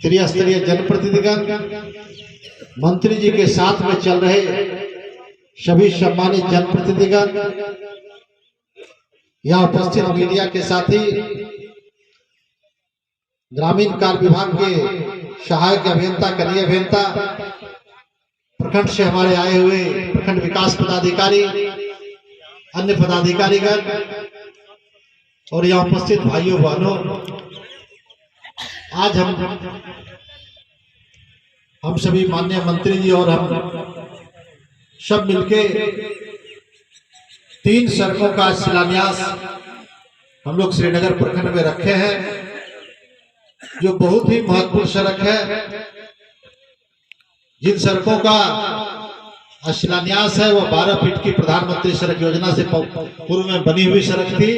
त्रिस्तरीय जनप्रतिनिधिगण, मंत्री जी के साथ में चल रहे सभी सम्मानित जनप्रतिनिधिगण, यहाँ उपस्थित मीडिया के साथी, ग्रामीण कार्य विभाग के सहायक अभियंता, कनीय अभियंता, प्रखंड से हमारे आए हुए प्रखंड विकास पदाधिकारी, अन्य पदाधिकारीगण और यहाँ उपस्थित भाइयों बहनों, आज हम सभी माननीय मंत्री जी और हम सब मिलके 3 सड़कों का शिलान्यास हम लोग श्रीनगर प्रखंड में रखे हैं, जो बहुत ही महत्वपूर्ण सड़क है। जिन सड़कों का शिलान्यास है वो 12 फीट की प्रधानमंत्री सड़क योजना से पूर्व में बनी हुई सड़क थी,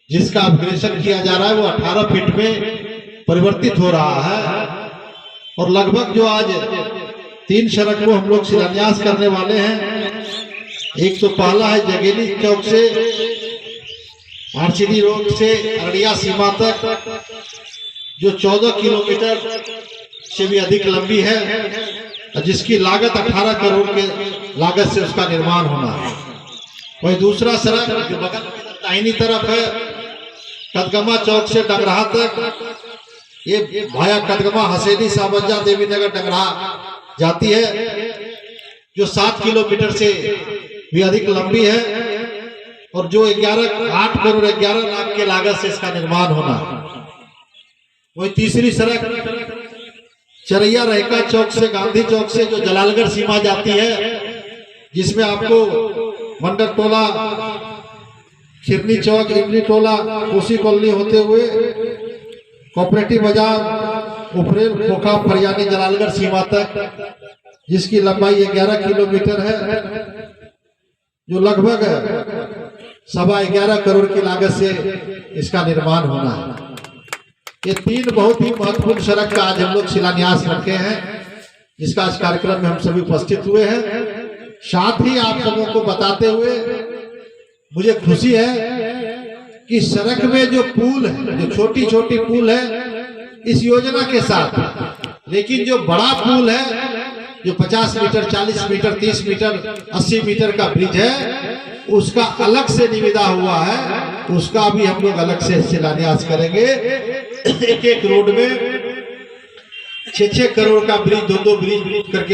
जिसका अपग्रेडेशन किया जा रहा है, वो 18 फीट में परिवर्तित हो रहा है। और लगभग जो आज 3 सड़क को हम लोग शिलान्यास करने वाले हैं, एक तो पहला है जगेली चौक से आरसीडी रोड से अररिया सीमा तक, जो 14 किलोमीटर से भी अधिक लंबी है, जिसकी लागत 18 करोड़ के लागत से उसका निर्माण होना है। वही दूसरा सड़क जो बगल में दाहिनी तरफ है, कदगमा चौक से डंगराहा तक, ये भाया कदगमा हसेली सावजा देवी नगर डंगराहा जाती है, जो 7 किलोमीटर से भी अधिक लंबी है और जो 8 करोड़ 11 लाख के लागत से इसका निर्माण होना है। वही तीसरी सड़क चरैया रहका चौक से गांधी चौक से जो जलालगढ़ सीमा जाती है, जिसमें आपको मंडल टोला, खिरनी चौक, इमली टोला, कोसी कॉलोनी होते हुए कोऑपरेटिव बाजार, उफरेल, खोखा, फरियानी, जलालगढ़ सीमा तक, जिसकी लंबाई 11 किलोमीटर है, जो लगभग 11.25 करोड़ की लागत से इसका निर्माण होना है। ये 3 बहुत ही महत्वपूर्ण सड़क का आज हम लोग शिलान्यास रखे हैं, जिसका इस कार्यक्रम में हम सभी उपस्थित हुए हैं। साथ ही आप सबों को बताते हुए मुझे खुशी है कि सड़क में जो पुल है, जो छोटी छोटी पुल है इस योजना के साथ, लेकिन जो बड़ा पुल है जो 50 मीटर, 40 मीटर, 30 मीटर, 80 मीटर का ब्रिज है, उसका अलग से निविदा हुआ है, उसका भी हम लोग अलग से शिलान्यास करेंगे। एक रोड में 6-6 करोड़ का ब्रिज, 2-2 ब्रिज करके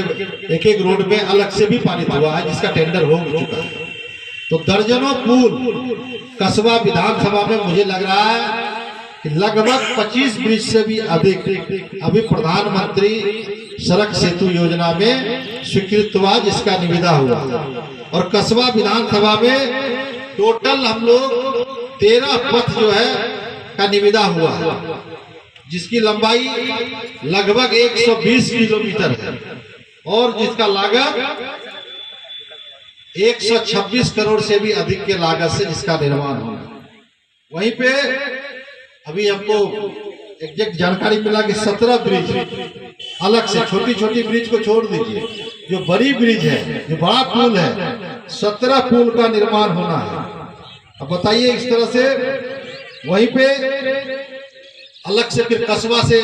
एक रोड में अलग से भी पारित हुआ है, जिसका टेंडर हो चुका है। तो दर्जनों पुल कस्बा विधानसभा में मुझे लग रहा है कि लगभग 25 ब्रिज से भी अधिक अभी प्रधानमंत्री सड़क सेतु योजना में स्वीकृत हुआ, जिसका निविदा हुआ। और कस्बा विधानसभा में टोटल हम लोग 13 पथ जो है का निविदा हुआ है, जिसकी लंबाई लगभग 120 किलोमीटर है और जिसका लागत 126 करोड़ से भी अधिक के लागत से जिसका निर्माण होगा। वहीं पे अभी हमको एग्जैक्ट जानकारी मिला कि 17 ब्रिज अलग से, छोटी छोटी ब्रिज को छोड़ दीजिए, जो बड़ी ब्रिज है, जो बड़ा पुल है, 17 पुल का निर्माण होना है। अब बताइए इस तरह से। वहीं पे अलग से फिर कस्बा से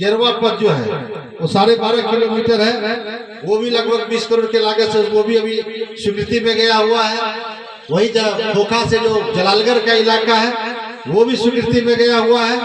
गेरवा पथ जो है वो 12.5 किलोमीटर है, वो भी लगभग 20 करोड़ के लागत से, वो भी अभी स्वीकृति में गया हुआ है। वही खोखा से जो जलालगढ़ का इलाका है वो भी स्वीकृति में गया हुआ है।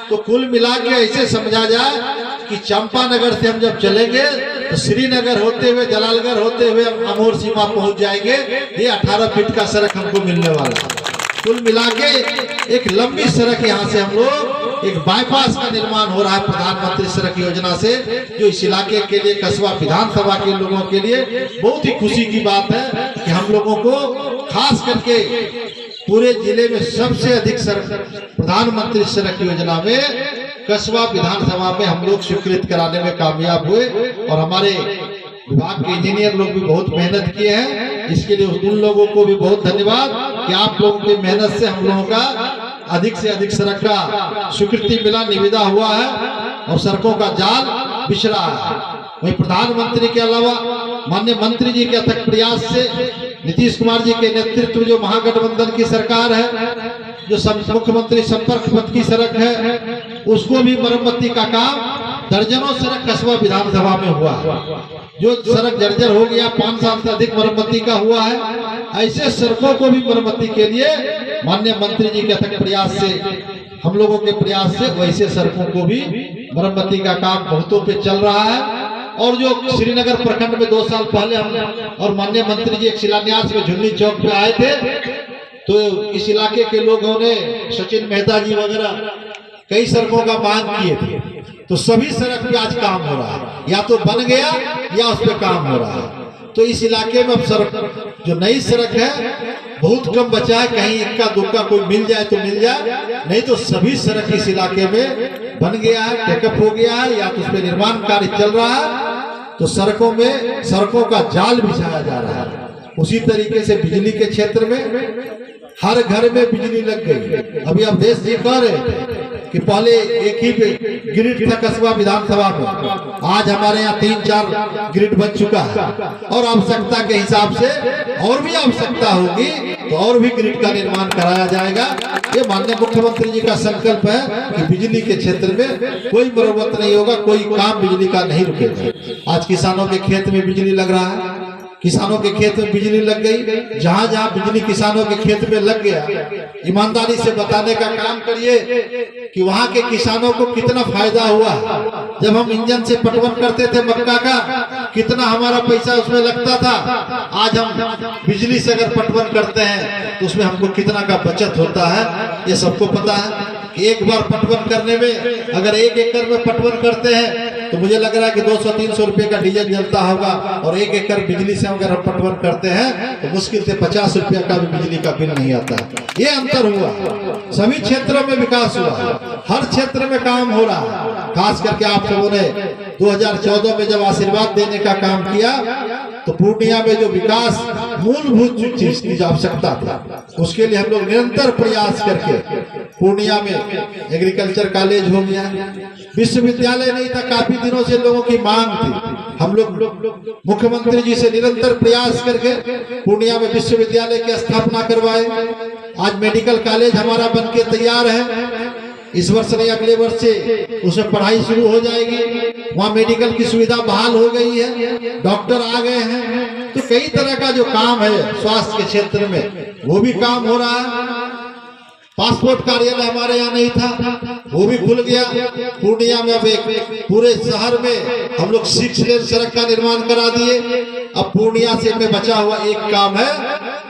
तो कुल मिला के ऐसे समझा जाए कि चंपानगर से हम जब चलेंगे तो श्रीनगर होते हुए, जलालगढ़ होते हुए अमोर सीमा पहुंच जाएंगे। ये 18 फीट का सड़क हमको मिलने वाला है। कुल मिला के एक लंबी सड़क यहाँ से हम लोग एक बाईपास का निर्माण हो रहा है प्रधानमंत्री सड़क योजना से, जो इस इलाके के लिए, कस्बा विधानसभा के लोगों के लिए बहुत ही खुशी की बात है कि हम लोगों को खास करके पूरे जिले में सबसे अधिक सड़क प्रधानमंत्री सड़क योजना में कस्बा विधानसभा में हम लोग स्वीकृत कराने में कामयाब हुए। और हमारे विभाग के इंजीनियर लोग भी बहुत मेहनत किए हैं, इसके लिए उन लोगों को भी बहुत धन्यवाद कि आप लोगों की मेहनत से हम लोगों का अधिक से अधिक सड़क का स्वीकृति मिला, निविदा हुआ है और सड़कों का जाल बिछ रहा है। वही प्रधानमंत्री के अलावा माननीय मंत्री जी के अथक प्रयास से, नीतीश कुमार जी के नेतृत्व जो महागठबंधन की सरकार है, मुख्यमंत्री संपर्क पथ की सड़क है, उसको भी मरम्मती का काम दर्जनों सड़क कस्बा विधानसभा में हुआ है। जो सड़क जर्जर हो गया, 5 साल से अधिक मरम्मती का हुआ है। ऐसे सड़कों को भी मरम्मती के लिए माननीय मंत्री जी के अथक प्रयास से, हम लोगों के प्रयास से वैसे सड़कों को भी मरम्मती का काम बहुतों पे चल रहा है। और जो श्रीनगर प्रखंड में 2 साल पहले हम और माननीय मंत्री जी एक शिलान्यास में झुन्नी चौक पे आए थे, तो इस इलाके के लोगों ने सचिन मेहता जी वगैरह कई सड़कों का मांग किए थे, तो सभी सड़क पे आज काम हो रहा है, या तो बन गया या उस पर काम हो रहा है। तो इस इलाके में अब सड़क जो नई सड़क है बहुत कम बचा है, कहीं इक्का दुक्का कोई मिल जाए तो मिल जाए, नहीं तो सभी सड़क इस इलाके में बन गया है, टेकअप हो गया है, या तो उस पर निर्माण कार्य चल रहा है। तो सड़कों में सड़कों का जाल बिछाया जा रहा है। उसी तरीके से बिजली के क्षेत्र में हर घर में बिजली लग गई। अभी अवधेश जी कह रहे कि पहले एक ही ग्रिड था कस्बा विधानसभा में, आज हमारे यहाँ 3-4 ग्रिड बन चुका है, और आवश्यकता के हिसाब से और भी आवश्यकता होगी तो और भी ग्रिड का निर्माण कराया जाएगा। ये माननीय मुख्यमंत्री जी का संकल्प है कि बिजली के क्षेत्र में कोई मरम्मत नहीं होगा, कोई काम बिजली का नहीं रुकेगा। आज किसानों के खेत में बिजली लग रहा है, किसानों के खेत में बिजली लग गई। जहां जहां बिजली किसानों के खेत में लग गया, ईमानदारी से बताने का काम करिए कि वहां के किसानों को कितना फायदा हुआ। जब हम इंजन से पटवन करते थे मक्का का, कितना हमारा पैसा उसमें लगता था। आज हम बिजली से अगर पटवन करते हैं तो उसमें हमको कितना का बचत होता है, ये सबको पता है। एक बार पटवन करने में अगर 1 एकड़ में पटवन करते हैं तो मुझे लग रहा है कि 200-300 रुपए का डीजल जलता होगा, और 1 एकड़ बिजली से अगर हम पटवन करते हैं तो मुश्किल से 50 रुपया का भी बिजली का बिल नहीं आता। ये अंतर हुआ, सभी क्षेत्रों में विकास हुआ, हर क्षेत्र में काम हो रहा है। खास करके आप सबों ने 2014 में जब आशीर्वाद देने का काम किया तो पूर्णिया में जो विकास मूलभूत चीज की आवश्यकता था, उसके लिए हम लोग निरंतर प्रयास करके पूर्णिया में एग्रीकल्चर कॉलेज हो गया, विश्वविद्यालय नहीं था, काफी दिनों से लोगों की मांग थी। हम लोग मुख्यमंत्री जी से निरंतर प्रयास करके पूर्णिया में विश्वविद्यालय की स्थापना करवाए। आज मेडिकल कॉलेज हमारा बनके तैयार है, इस वर्ष नहीं अगले वर्ष से उसमें पढ़ाई शुरू हो जाएगी। वहाँ मेडिकल की सुविधा बहाल हो गई है, डॉक्टर आ गए हैं। तो कई तरह का जो काम है स्वास्थ्य के क्षेत्र में वो भी काम हो रहा है। पासपोर्ट कार्यालय हमारे यहाँ नहीं था, वो भी खुल गया। पूर्णिया में अब एक पूरे शहर में हम लोग 6 लेन सड़क का निर्माण करा दिए। अब पूर्णिया से में बचा हुआ एक काम है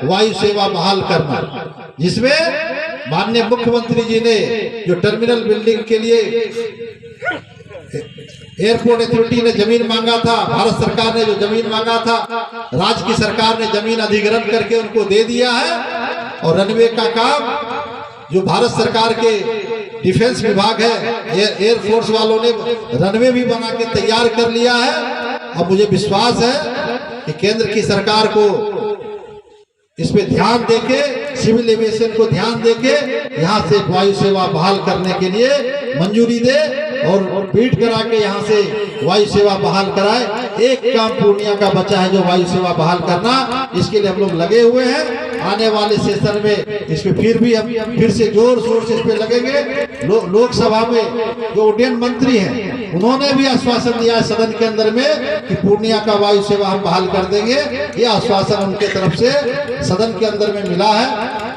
वायु सेवा बहाल करना, जिसमें माननीय मुख्यमंत्री जी ने जो टर्मिनल बिल्डिंग के लिए एयरपोर्ट अथॉरिटी ने जमीन मांगा था, भारत सरकार ने जो जमीन मांगा था, राज्य की सरकार ने जमीन अधिग्रहण करके उनको दे दिया है। और रनवे का काम जो भारत सरकार के डिफेंस विभाग है, एयरफोर्स वालों ने रनवे भी बना के तैयार कर लिया है। अब मुझे विश्वास है कि केंद्र की सरकार को इस पे ध्यान देके, सिविल एविएशन को ध्यान देके यहाँ से वायु सेवा बहाल करने के लिए मंजूरी दे और बीट करा के यहाँ से वायु सेवा बहाल कराए। एक काम पूर्णिया का बचा है जो वायु सेवा बहाल करना, इसके लिए हम लोग लगे हुए हैं। आने वाले सेशन में इस पे फिर से जोर शोर से इस पे लगेंगे। लोकसभा में जो उड्डयन मंत्री हैं उन्होंने भी आश्वासन दिया है सदन के अंदर में कि पूर्णिया का वायु सेवा हम बहाल कर देंगे। ये आश्वासन उनके तरफ से सदन के अंदर में मिला है।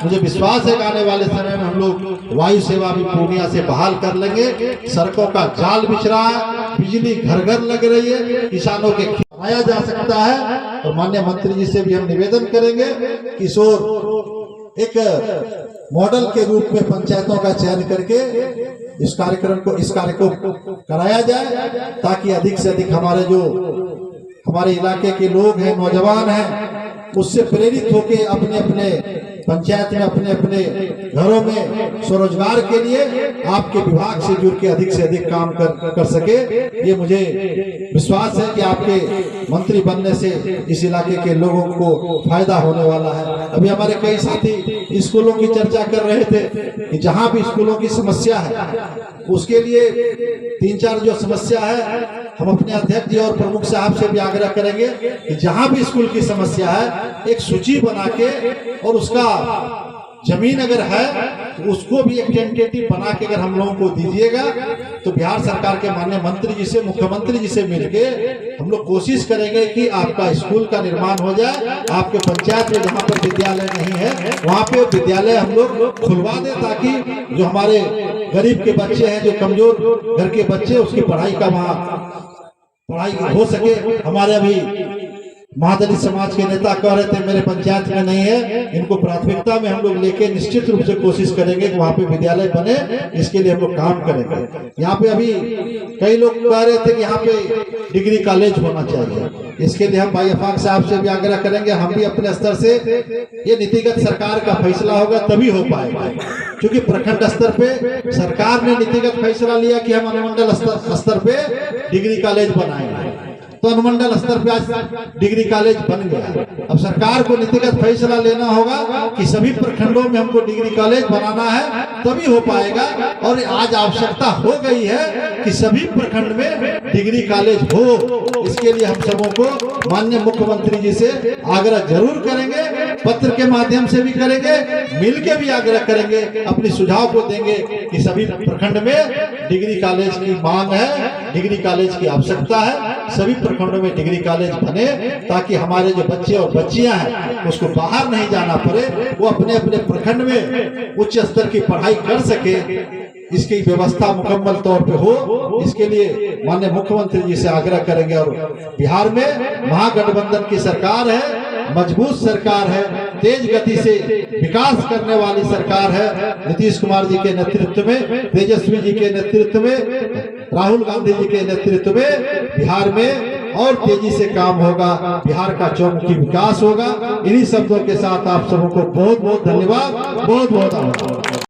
मुझे विश्वास है कि आने वाले समय में हम लोग वायु सेवा भी पूर्णिया से बहाल कर लेंगे। सड़कों का जाल बिछ रहा है, बिजली घर घर लग रही है, किसानों के आया जा सकता है। और माननीय मंत्री जी से भी हम निवेदन करेंगे कि एक मॉडल के रूप में पंचायतों का चयन करके इस कार्य को कराया जाए, ताकि अधिक से अधिक हमारे इलाके के लोग हैं, नौजवान हैं, उससे प्रेरित होकर अपने अपने पंचायत में अपने अपने घरों में स्वरोजगार के लिए आपके विभाग से जुड़ के अधिक से अधिक काम कर सके। ये मुझे विश्वास है कि आपके मंत्री बनने से इस इलाके के लोगों को फायदा होने वाला है। अभी हमारे कई साथी स्कूलों की चर्चा कर रहे थे कि जहां भी स्कूलों की समस्या है उसके लिए 3-4 जो समस्या है हम अपने अध्यक्ष जी और प्रमुख साहब से भी आग्रह करेंगे कि जहां भी स्कूल की समस्या है एक सूची बना के और उसका जमीन अगर है तो उसको भी एक टेंटेटिव बना के अगर हम लोगों को दीजिएगा तो बिहार सरकार के माननीय मंत्री जी से, मुख्यमंत्री जी से मिलके हम लोग कोशिश करेंगे कि आपका स्कूल का निर्माण हो जाए। आपके पंचायत में जहाँ पर विद्यालय नहीं है वहाँ पे विद्यालय हम लोग खुलवा दें, ताकि जो हमारे गरीब के बच्चे हैं, जो कमजोर घर के बच्चे, उसकी पढ़ाई का वहाँ पढ़ाई हो सके। हमारे अभी महादलित समाज के नेता कह रहे थे मेरे पंचायत में नहीं है, इनको प्राथमिकता में हम लोग लेके निश्चित रूप से कोशिश करेंगे कि वहाँ पे विद्यालय बने, इसके लिए हम लोग काम करेंगे। यहाँ पे अभी कई लोग कह रहे थे कि यहाँ पे डिग्री कॉलेज होना चाहिए, इसके लिए हम भाई अफाक साहब से भी आग्रह करेंगे। हम भी अपने स्तर से, ये नीतिगत सरकार का फैसला होगा तभी हो पाएगा, क्योंकि प्रखंड स्तर पे सरकार ने नीतिगत फैसला लिया कि हम अनुमंडल स्तर पे डिग्री कॉलेज बनाएंगे, तो अनुमंडल स्तर पे आज डिग्री कॉलेज बन गया। अब सरकार को नीतिगत फैसला लेना होगा कि सभी प्रखंडों में हमको डिग्री कॉलेज बनाना है, तभी हो पाएगा। और आज आवश्यकता हो गई है कि सभी प्रखंड में डिग्री कॉलेज हो। इसके लिए हम सबों को माननीय मुख्यमंत्री जी से आग्रह जरूर करेंगे, पत्र के माध्यम से भी करेंगे, मिलके भी आग्रह करेंगे, अपनी सुझाव को देंगे कि सभी प्रखंड में डिग्री कॉलेज की मांग है, डिग्री कॉलेज की आवश्यकता है। सभी प्रखंडों में डिग्री कॉलेज बने, ताकि हमारे जो बच्चे और बच्चियां हैं उसको बाहर नहीं जाना पड़े, वो अपने अपने प्रखंड में उच्च स्तर की पढ़ाई कर सके। इसकी व्यवस्था मुकम्मल तौर पे हो, इसके लिए माननीय मुख्यमंत्री जी से आग्रह करेंगे। और बिहार में महागठबंधन की सरकार है, मजबूत सरकार है, तेज गति से विकास करने वाली सरकार है। नीतीश कुमार जी के नेतृत्व में, तेजस्वी जी के नेतृत्व में, राहुल गांधी जी के नेतृत्व में बिहार में और तेजी से काम होगा, बिहार का चौमुखी विकास होगा। इन्हीं शब्दों के साथ आप सबों को बहुत बहुत धन्यवाद, बहुत बहुत आभार।